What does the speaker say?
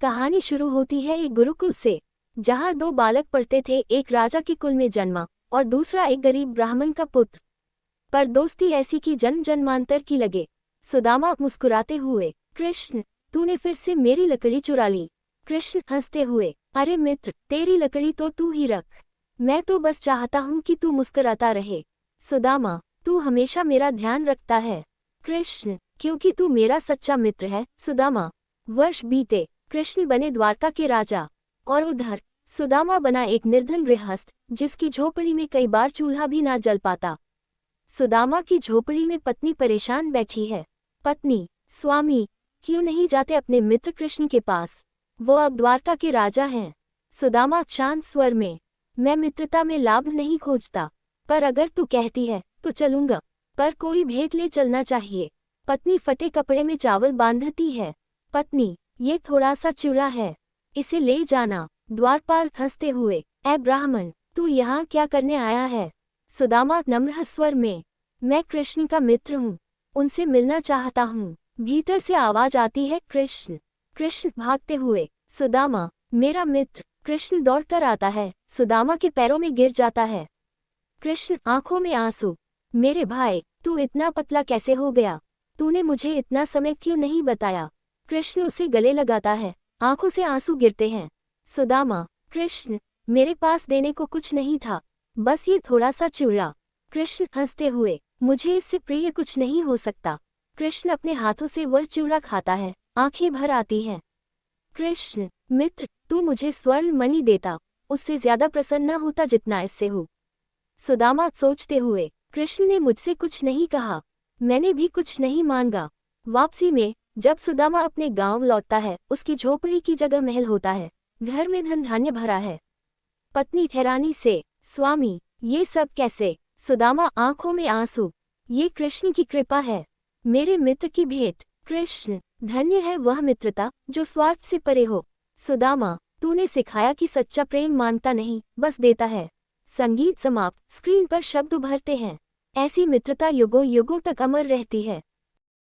कहानी शुरू होती है एक गुरुकुल से, जहाँ दो बालक पढ़ते थे। एक राजा के कुल में जन्मा और दूसरा एक गरीब ब्राह्मण का पुत्र। पर दोस्ती ऐसी की जन्म जन्मांतर की लगे। सुदामा मुस्कुराते हुए, कृष्ण तूने फिर से मेरी लकड़ी चुरा ली। कृष्ण हंसते हुए, अरे मित्र, तेरी लकड़ी तो तू ही रख, मैं तो बस चाहता हूँ कि तू मुस्कुराता रहे। सुदामा, तू हमेशा मेरा ध्यान रखता है। कृष्ण, क्योंकि तू मेरा सच्चा मित्र है। सुदामा। वर्ष बीते, कृष्ण बने द्वारका के राजा, और उधर सुदामा बना एक निर्धन गृहस्थ, जिसकी झोपड़ी में कई बार चूल्हा भी ना जल पाता। सुदामा की झोपड़ी में पत्नी परेशान बैठी है। पत्नी, स्वामी, क्यों नहीं जाते अपने मित्र कृष्ण के पास, वो अब द्वारका के राजा हैं। सुदामा शांत स्वर में, मैं मित्रता में लाभ नहीं खोजता, पर अगर तू कहती है तो चलूंगा, पर कोई भेंट ले चलना चाहिए। पत्नी फटे कपड़े में चावल बांधती है। पत्नी, ये थोड़ा सा चिड़ा है, इसे ले जाना। द्वारपाल हंसते हुए, ऐ ब्राह्मण, तू यहाँ क्या करने आया है। सुदामा नम्र स्वर में, मैं कृष्ण का मित्र हूँ, उनसे मिलना चाहता हूँ। भीतर से आवाज आती है, कृष्ण। कृष्ण भागते हुए, सुदामा, मेरा मित्र। कृष्ण दौड़कर आता है, सुदामा के पैरों में गिर जाता है। कृष्ण आंखों में आंसू, मेरे भाई, तू इतना पतला कैसे हो गया, तूने मुझे इतना समय क्यों नहीं बताया। कृष्ण उसे गले लगाता है, आंखों से आंसू गिरते हैं। सुदामा, कृष्ण, मेरे पास देने को कुछ नहीं था, बस ये थोड़ा सा चिवड़ा। कृष्ण हंसते हुए, मुझे इससे प्रिय कुछ नहीं हो सकता। कृष्ण अपने हाथों से वह चिवड़ा खाता है, आंखें भर आती हैं। कृष्ण, मित्र, तू मुझे स्वर्ण मणि देता, उससे ज्यादा प्रसन्न न होता जितना इससे हूँ। सुदामा सोचते हुए, कृष्ण ने मुझसे कुछ नहीं कहा, मैंने भी कुछ नहीं मांगा। वापसी में जब सुदामा अपने गांव लौटता है, उसकी झोपड़ी की जगह महल होता है, घर में धन धान्य भरा है। पत्नी हैरानी से, स्वामी, ये सब कैसे। सुदामा आंखों में आंसू, ये कृष्ण की कृपा है, मेरे मित्र की भेंट। कृष्ण, धन्य है वह मित्रता जो स्वार्थ से परे हो। सुदामा, तूने सिखाया कि सच्चा प्रेम मांगता नहीं, बस देता है। संगीत समाप्त। स्क्रीन पर शब्द उभरते हैं, ऐसी मित्रता युगों युगों तक अमर रहती है।